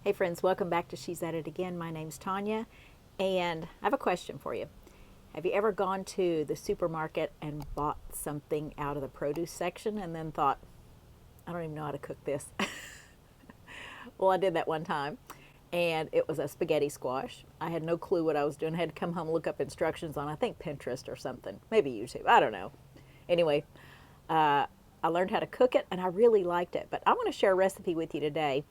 Hey friends, welcome back to She's At It Again. My name's Tanya, and I have a question for you. Have you ever gone to the supermarket and bought something out of the produce section and then thought, I don't even know how to cook this? Well, I did that one time, and it was a spaghetti squash. I had no clue what I was doing. I had to come home and look up instructions on, I think, Pinterest or something, maybe YouTube, I don't know. Anyway, I learned how to cook it, and I really liked it. But I want to share a recipe with you today,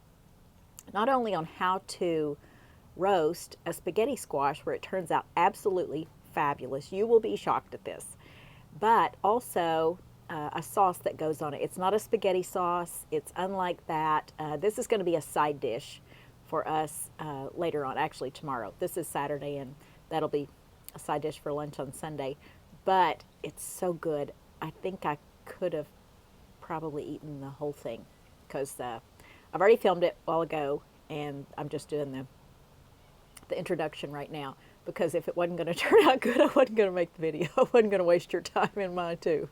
not only on how to roast a spaghetti squash where it turns out absolutely fabulous, you will be shocked at this, but also a sauce that goes on it. It's not a spaghetti sauce, it's unlike that. This is going to be a side dish for us later on, actually tomorrow. This is Saturday, and that'll be a side dish for lunch on Sunday, but it's so good. I think I could have probably eaten the whole thing because I've already filmed it a while ago, and I'm just doing the introduction right now, because if it wasn't going to turn out good, I wasn't going to make the video. I wasn't going to waste your time and mine too.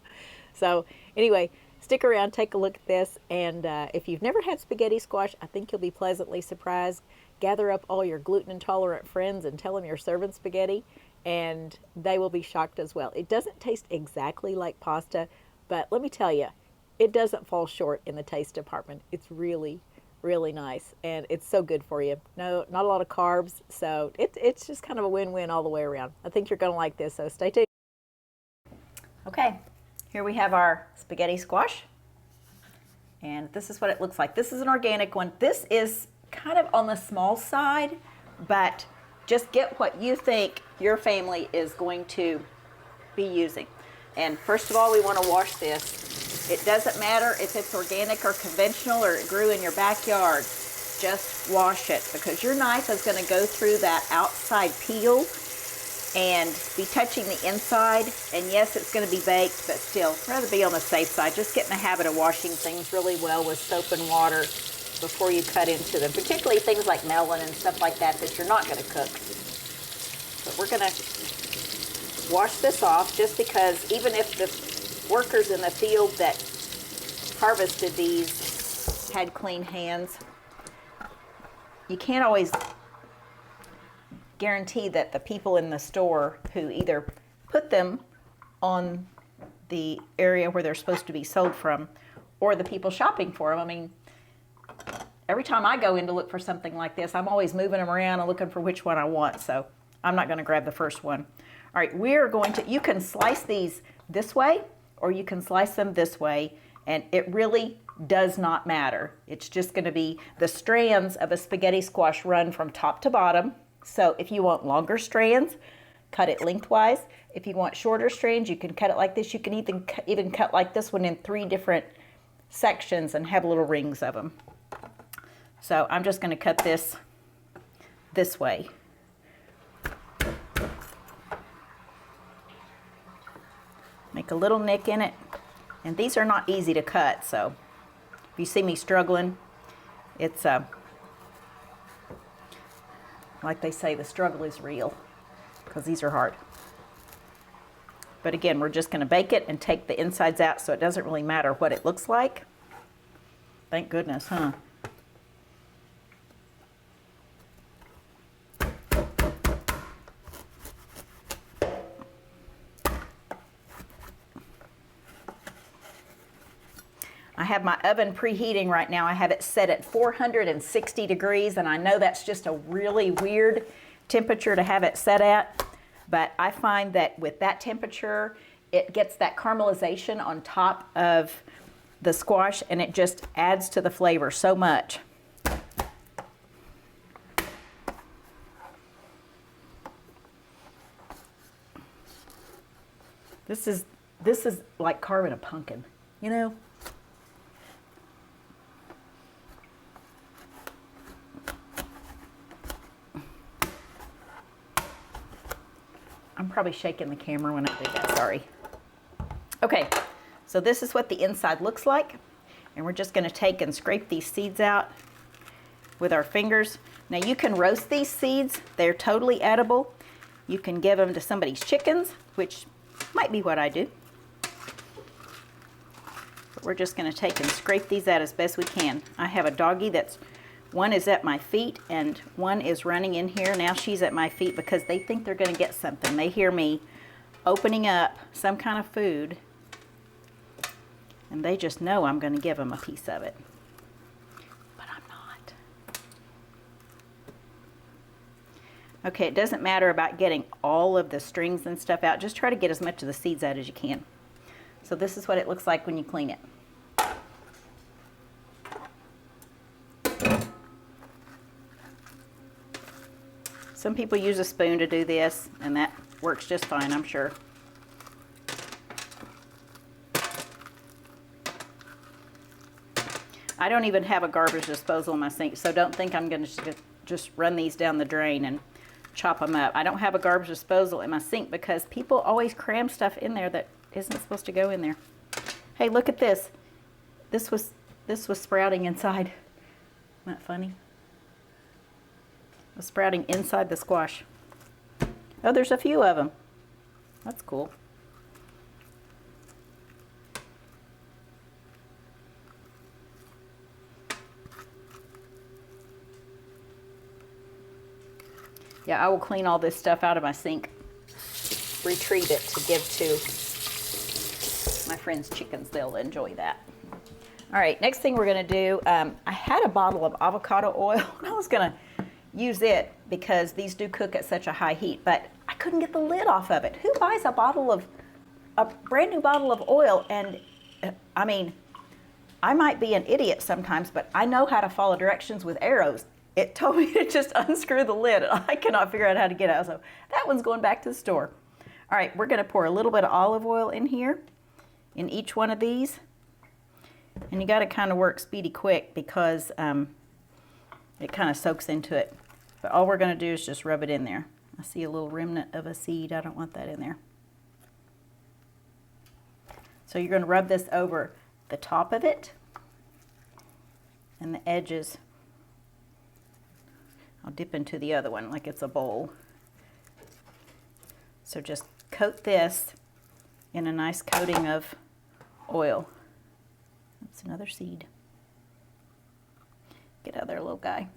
So anyway, stick around, take a look at this, and if you've never had spaghetti squash, I think you'll be pleasantly surprised. Gather up all your gluten intolerant friends and tell them you're serving spaghetti, and they will be shocked as well. It doesn't taste exactly like pasta, but let me tell you, it doesn't fall short in the taste department. It's really, really nice, and it's so good for you. No, not a lot of carbs, so it's just kind of a win-win all the way around. I think you're going to like this, so stay tuned. Okay, here we have our spaghetti squash, and this is what it looks like. This is an organic one. This is kind of on the small side, but just get what you think your family is going to be using. And first of all, we want to wash this. It doesn't matter if it's organic or conventional or it grew in your backyard. Just wash it, because your knife is going to go through that outside peel and be touching the inside. And yes, it's going to be baked, but still, rather be on the safe side. Just get in the habit of washing things really well with soap and water before you cut into them, particularly things like melon and stuff like that that you're not going to cook. But we're going to wash this off, just because even if the workers in the field that harvested these had clean hands, you can't always guarantee that the people in the store who either put them on the area where they're supposed to be sold from, or the people shopping for them. I mean, every time I go in to look for something like this, I'm always moving them around and looking for which one I want, so I'm not going to grab the first one. All right, we're going to, you can slice these this way, or you can slice them this way, and it really does not matter. It's just going to be the strands of a spaghetti squash run from top to bottom. So if you want longer strands, cut it lengthwise. If you want shorter strands, you can cut it like this. You can even cut like this one in 3 different sections and have little rings of them. So I'm just going to cut this way. Make a little nick in it, and these are not easy to cut, so if you see me struggling, it's like they say, the struggle is real, because these are hard. But again, we're just going to bake it and take the insides out, so it doesn't really matter what it looks like. Thank goodness, huh? I have my oven preheating right now. I have it set at 460 degrees, and I know that's just a really weird temperature to have it set at, but I find that with that temperature, it gets that caramelization on top of the squash, and it just adds to the flavor so much. This is like carving a pumpkin, you know? I'm probably shaking the camera when I do that, sorry. Okay, so this is what the inside looks like, and we're just going to take and scrape these seeds out with our fingers. Now you can roast these seeds, they're totally edible. You can give them to somebody's chickens, which might be what I do. But we're just going to take and scrape these out as best we can. I have a doggy that's One is at my feet and one is running in here. Now she's at my feet because they think they're going to get something. They hear me opening up some kind of food and they just know I'm going to give them a piece of it. But I'm not. Okay, it doesn't matter about getting all of the strings and stuff out. Just try to get as much of the seeds out as you can. So this is what it looks like when you clean it. Some people use a spoon to do this, and that works just fine, I'm sure. I don't even have a garbage disposal in my sink, so don't think I'm going to just run these down the drain and chop them up. I don't have a garbage disposal in my sink because people always cram stuff in there that isn't supposed to go in there. Hey, look at this. This was sprouting inside. Isn't that funny? Sprouting inside the squash. Oh, there's a few of them. That's cool. Yeah, I will clean all this stuff out of my sink, retrieve it to give to my friends' chickens. They'll enjoy that. All right, next thing we're gonna do, I had a bottle of avocado oil and I was gonna use it because these do cook at such a high heat, but I couldn't get the lid off of it. Who buys a brand new bottle of oil? And I mean, I might be an idiot sometimes, but I know how to follow directions with arrows. It told me to just unscrew the lid. I cannot figure out how to get it out. So that one's going back to the store. All right, we're gonna pour a little bit of olive oil in here in each one of these. And you gotta kind of work speedy quick because it kind of soaks into it. But all we're going to do is just rub it in there. I see a little remnant of a seed. I don't want that in there. So you're going to rub this over the top of it and the edges. I'll dip into the other one like it's a bowl. So just coat this in a nice coating of oil. That's another seed. Get out of there, little guy.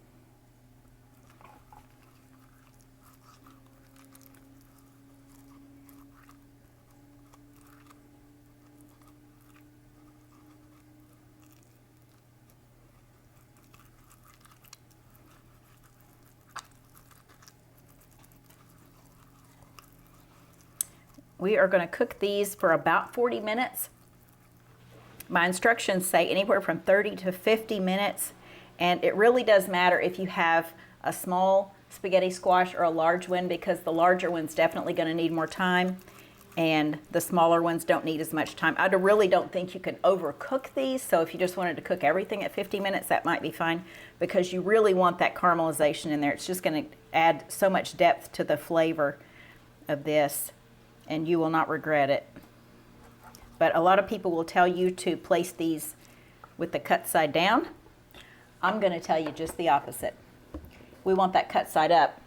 We are going to cook these for about 40 minutes. My instructions say anywhere from 30 to 50 minutes. And it really does matter if you have a small spaghetti squash or a large one, because the larger one's definitely going to need more time and the smaller ones don't need as much time. I really don't think you can overcook these. So if you just wanted to cook everything at 50 minutes, that might be fine, because you really want that caramelization in there. It's just going to add so much depth to the flavor of this, and you will not regret it. But a lot of people will tell you to place these with the cut side down. I'm going to tell you just the opposite. We want that cut side up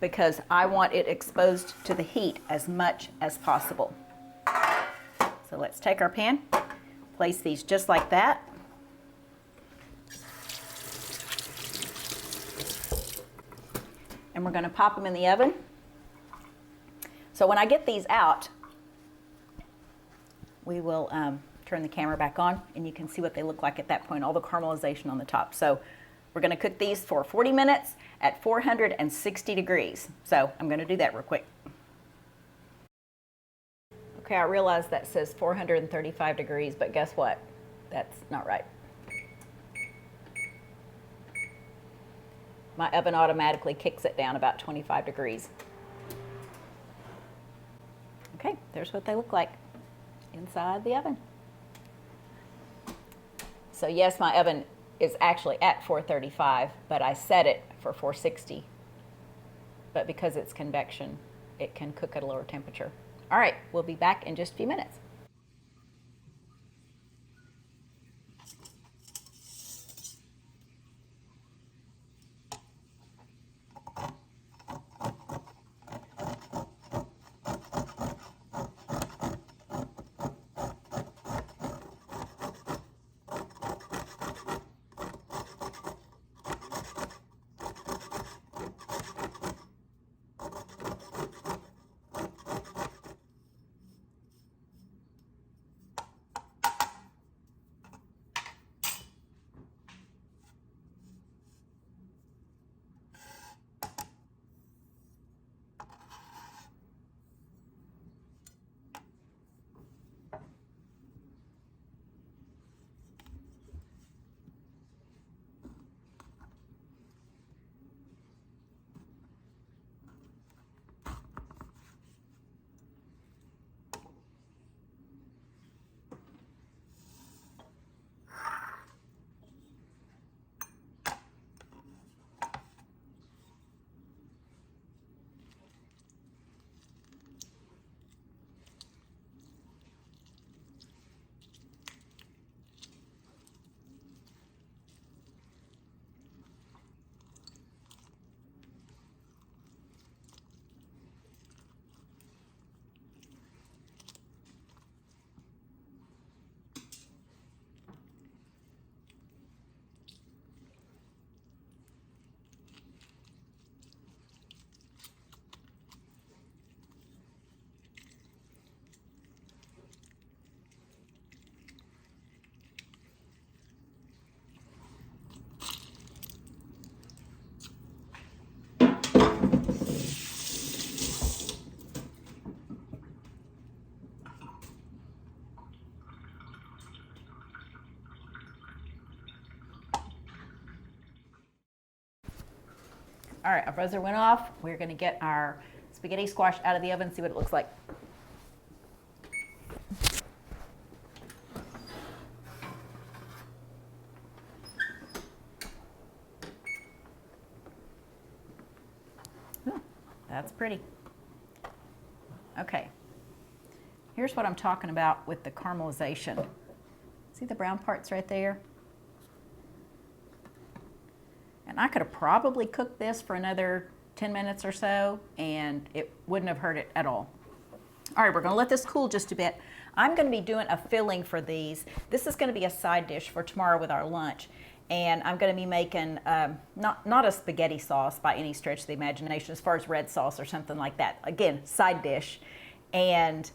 because I want it exposed to the heat as much as possible. So let's take our pan, place these just like that. And we're going to pop them in the oven. So when I get these out, we will turn the camera back on and you can see what they look like at that point, all the caramelization on the top. So we're going to cook these for 40 minutes at 460 degrees. So I'm going to do that real quick. Okay, I realize that says 435 degrees, but guess what? That's not right. My oven automatically kicks it down about 25 degrees. Okay, there's what they look like inside the oven. So yes, my oven is actually at 435, but I set it for 460. But because it's convection, it can cook at a lower temperature. All right, we'll be back in just a few minutes. All right, our buzzer went off. We're gonna get our spaghetti squash out of the oven, see what it looks like. Ooh, that's pretty. Okay, here's what I'm talking about with the caramelization. See the brown parts right there? And I could have probably cooked this for another 10 minutes or so, and it wouldn't have hurt it at all. All right, we're gonna let this cool just a bit. I'm gonna be doing a filling for these. This is gonna be a side dish for tomorrow with our lunch. And I'm gonna be making, not a spaghetti sauce by any stretch of the imagination, as far as red sauce or something like that. Again, side dish. And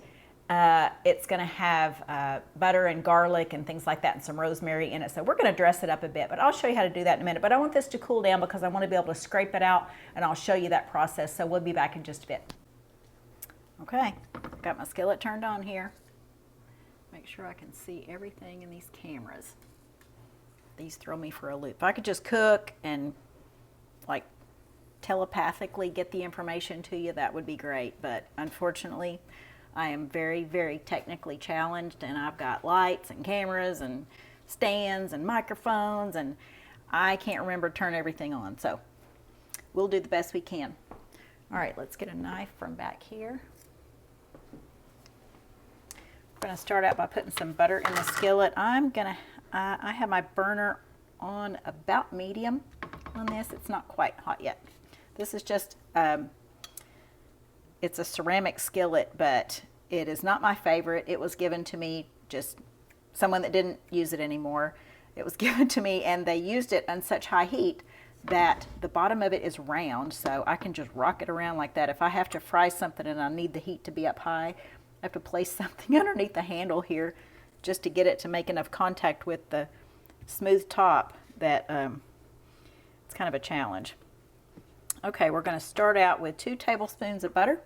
it's gonna have butter and garlic and things like that and some rosemary in it. So we're gonna dress it up a bit, but I'll show you how to do that in a minute. But I want this to cool down because I wanna be able to scrape it out, and I'll show you that process. So we'll be back in just a bit. Okay, got my skillet turned on here. Make sure I can see everything in these cameras. These throw me for a loop. If I could just cook and like telepathically get the information to you, that would be great. But unfortunately, I am very, very technically challenged, and I've got lights and cameras and stands and microphones, and I can't remember to turn everything on. So we'll do the best we can. All right, let's get a knife from back here. I'm gonna start out by putting some butter in the skillet. I have my burner on about medium on this. It's not quite hot yet. This is just, it's a ceramic skillet, but it is not my favorite. It was given to me, just someone that didn't use it anymore. It was given to me, and they used it on such high heat that the bottom of it is round, so I can just rock it around like that. If I have to fry something and I need the heat to be up high, I have to place something underneath the handle here just to get it to make enough contact with the smooth top that it's kind of a challenge. Okay, we're going to start out with 2 tablespoons of butter.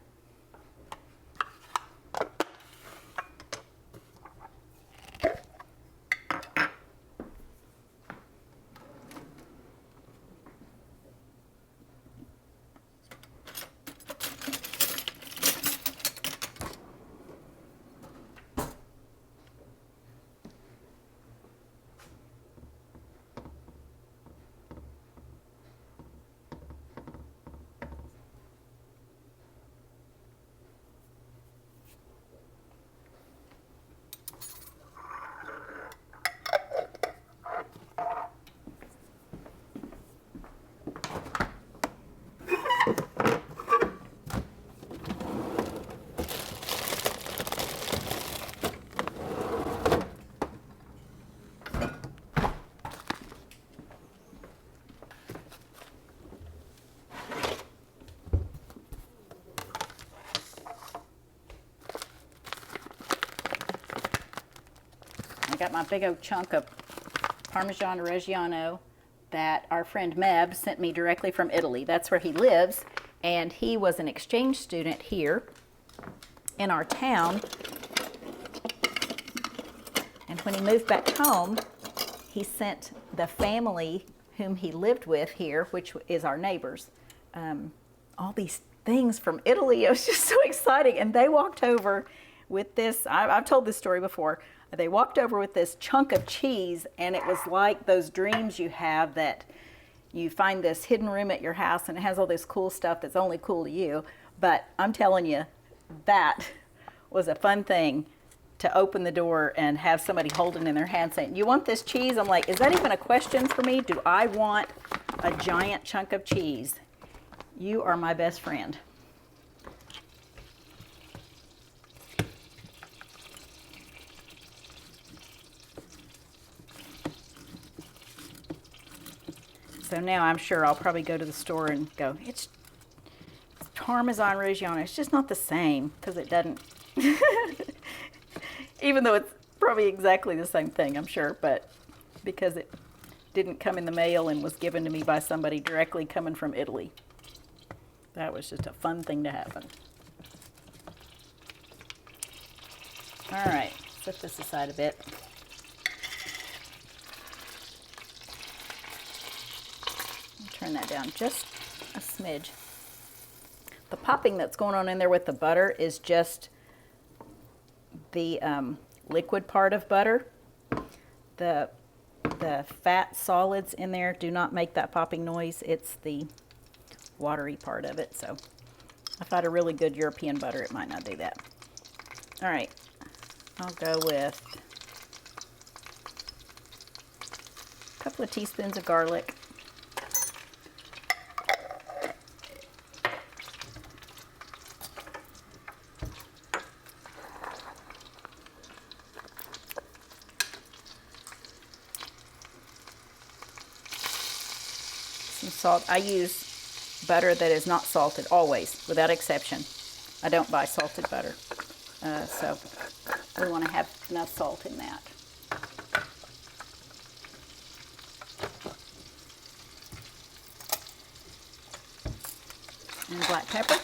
Got my big old chunk of Parmesan Reggiano that our friend Meb sent me directly from Italy. That's where he lives, and he was an exchange student here in our town. And when he moved back home, he sent the family whom he lived with here, which is our neighbors, all these things from Italy. It was just so exciting. And they walked over with this, I've told this story before, they walked over with this chunk of cheese, and it was like those dreams you have that you find this hidden room at your house and it has all this cool stuff that's only cool to you. But I'm telling you, that was a fun thing to open the door and have somebody holding in their hand saying, "You want this cheese?" I'm like, is that even a question for me? Do I want a giant chunk of cheese? You are my best friend. So now I'm sure I'll probably go to the store and go, it's Parmesan Reggiano. It's just not the same, because it doesn't, even though it's probably exactly the same thing, I'm sure, but because it didn't come in the mail and was given to me by somebody directly coming from Italy. That was just a fun thing to happen. All right, set this aside a bit. Turn that down just a smidge. The popping that's going on in there with the butter is just the liquid part of butter. The fat solids in there do not make that popping noise. It's the watery part of it. So if I had a really good European butter, it might not do that. All right, I'll go with a couple of teaspoons of garlic. Some salt. I use butter that is not salted, always, without exception. I don't buy salted butter. So we want to have enough salt in that. And black pepper.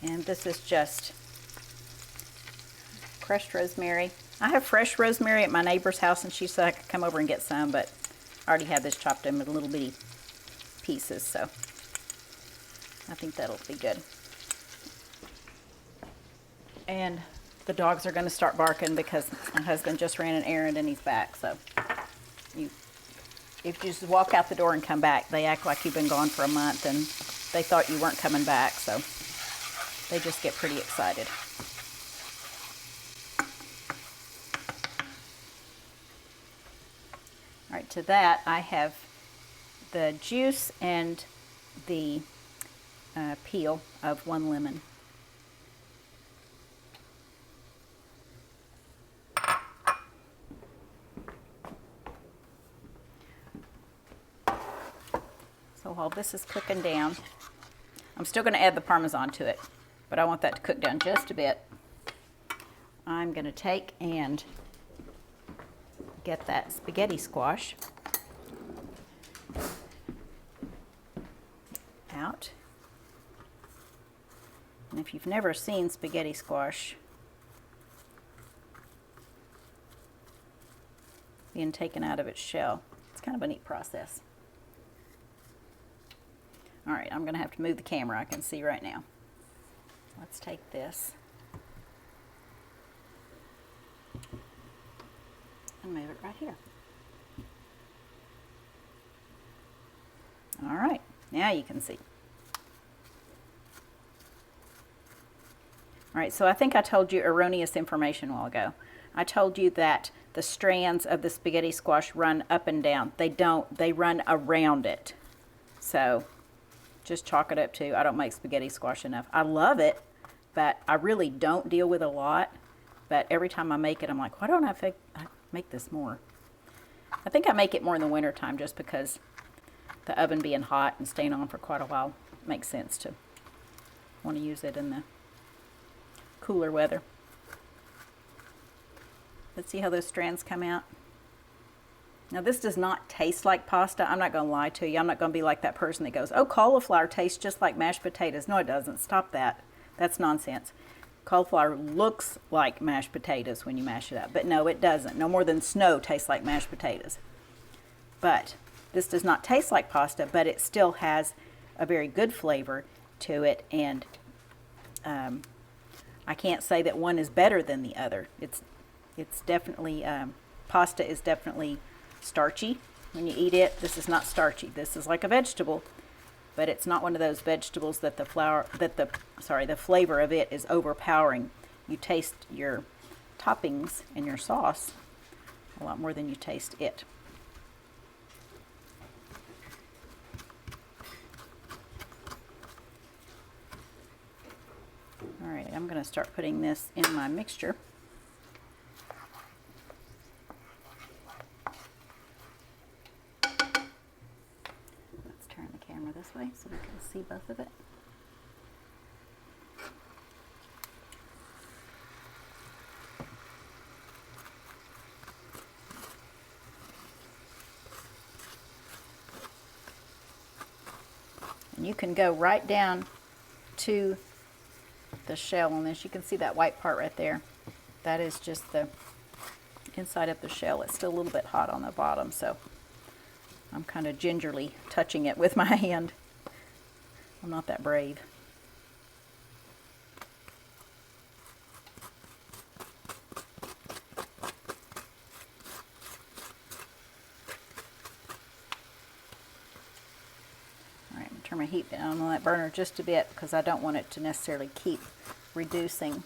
And this is just crushed rosemary. I have fresh rosemary at my neighbor's house, and she said I could come over and get some, but I already have this chopped in little bitty pieces, so I think that'll be good. And the dogs are going to start barking because my husband just ran an errand and he's back. So if you just walk out the door and come back, they act like you've been gone for a month and they thought you weren't coming back, so they just get pretty excited. All right, to that I have the juice and the peel of 1 lemon. So while this is cooking down, I'm still going to add the Parmesan to it, but I want that to cook down just a bit. I'm going to take and get that spaghetti squash out. And if you've never seen spaghetti squash being taken out of its shell, it's kind of a neat process. All right, I'm going to have to move the camera. I can see right now. Let's take this and move it right here. All right, now you can see. All right, so I think I told you erroneous information a while ago. I told you that the strands of the spaghetti squash run up and down. They don't, they run around it. So just chalk it up to, I don't make spaghetti squash enough. I love it, but I really don't deal with a lot. But every time I make it, I'm like, why don't I make this more? I think I make it more in the wintertime just because the oven being hot and staying on for quite a while makes sense to want to use it in the cooler weather. Let's see how those strands come out. Now this does not taste like pasta. I'm not going to lie to you. I'm not going to be like that person that goes, oh, cauliflower tastes just like mashed potatoes. No, it doesn't. Stop that. That's nonsense. Cauliflower looks like mashed potatoes when you mash it up, but no, it doesn't. No more than snow tastes like mashed potatoes. But this does not taste like pasta, but it still has a very good flavor to it, and I can't say that one is better than the other. It's definitely, pasta is definitely starchy when you eat it. This is not starchy. This is like a vegetable, but it's not one of those vegetables that the flavor of it is overpowering. You taste your toppings and your sauce a lot more than you taste it. All right, I'm going to start putting this in my mixture. Let's turn the camera this way so we can see both of it. you can go right down to the shell on this. You can see that white part right there. That is just the inside of the shell. It's still a little bit hot on the bottom, so I'm kind of gingerly touching it with my hand. I'm not that brave. All right, I'm going to turn my heat down on that burner just a bit because I don't want it to necessarily keep reducing.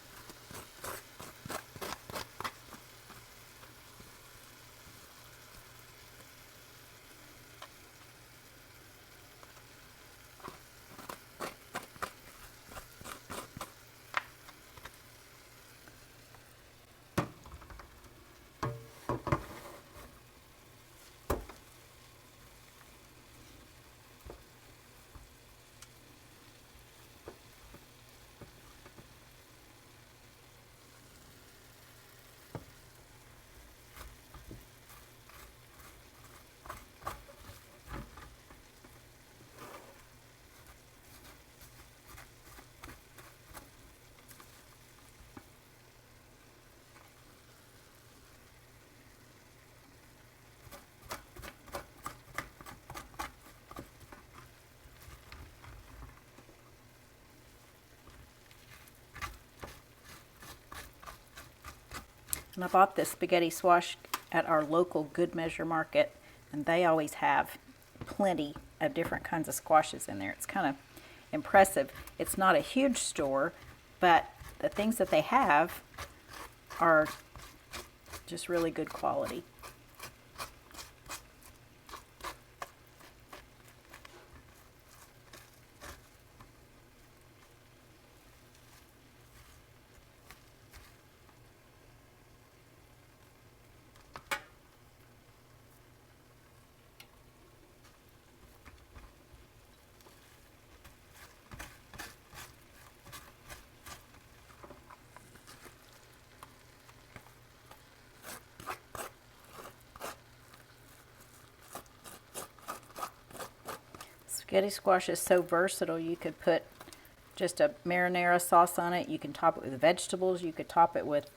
And I bought this spaghetti squash at our local Good Measure market, and they always have plenty of different kinds of squashes in there. It's kind of impressive. It's not a huge store, but the things that they have are just really good quality. Spaghetti squash is so versatile. You could put just a marinara sauce on it. You can top it with vegetables. You could top it with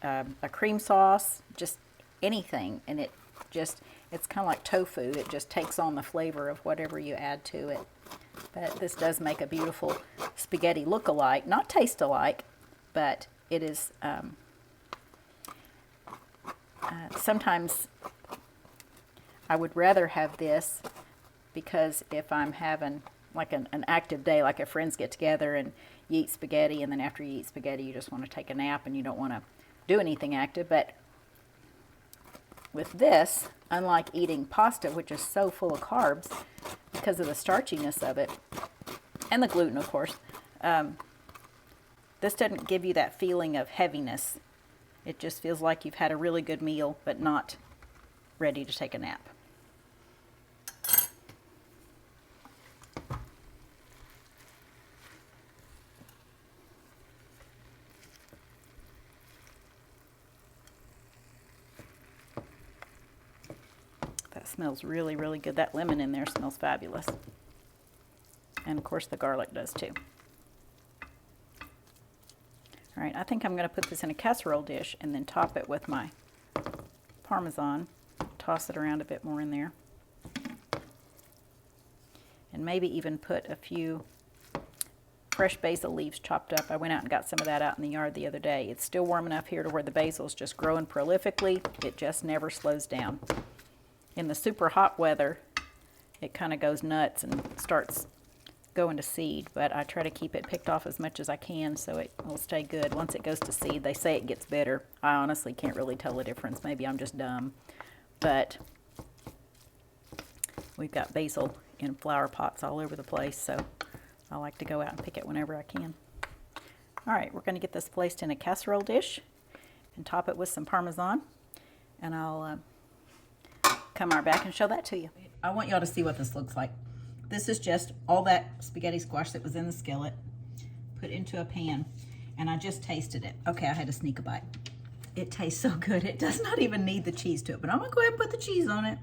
a cream sauce, just anything. And it's kind of like tofu. It just takes on the flavor of whatever you add to it. But this does make a beautiful spaghetti look alike, not taste alike, but it is sometimes I would rather have this, because if I'm having like an active day, like if friends get together and you eat spaghetti, and then after you eat spaghetti you just want to take a nap and you don't want to do anything active. But with this, unlike eating pasta, which is so full of carbs because of the starchiness of it, and the gluten of course, this doesn't give you that feeling of heaviness. It just feels like you've had a really good meal, but not ready to take a nap. Smells really, really good. That lemon in there smells fabulous. And of course the garlic does too. All right, I think I'm going to put this in a casserole dish and then top it with my Parmesan. Toss it around a bit more in there. And maybe even put a few fresh basil leaves chopped up. I went out and got some of that out in the yard the other day. It's still warm enough here to where the basil is just growing prolifically. It just never slows down. In the super hot weather, it kind of goes nuts and starts going to seed, but I try to keep it picked off as much as I can so it will stay good. Once it goes to seed, they say it gets better. I honestly can't really tell the difference. Maybe I'm just dumb, but we've got basil in flower pots all over the place, so I like to go out and pick it whenever I can. All right, we're going to get this placed in a casserole dish and top it with some Parmesan, and I'll come right back and show that to you. I want y'all to see what this looks like. This is just all that spaghetti squash that was in the skillet put into a pan, and I just tasted it. Okay, I had to sneak a bite. It tastes so good. It does not even need the cheese to it, but I'm gonna go ahead and put the cheese on it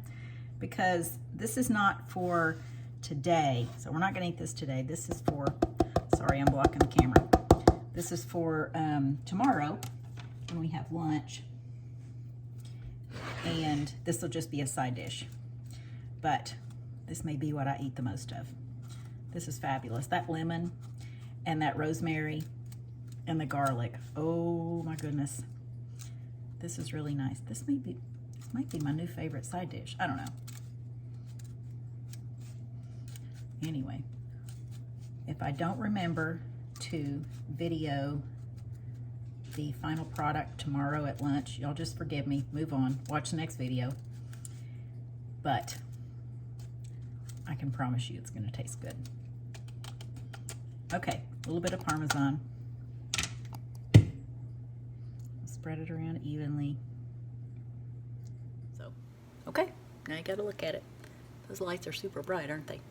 because this is not for today. So we're not gonna eat this today. This is for, sorry, I'm blocking the camera. This is for tomorrow when we have lunch. And this will just be a side dish. But this may be what I eat the most of. This is fabulous. That lemon and that rosemary and the garlic. Oh my goodness. This is really nice. This might be my new favorite side dish. I don't know. Anyway, if I don't remember to video the final product tomorrow at lunch, y'all just forgive me. Move on. Watch the next video. But I can promise you it's going to taste good. Okay, a little bit of Parmesan. Spread it around evenly. So, okay, now you got to look at it. Those lights are super bright, aren't they?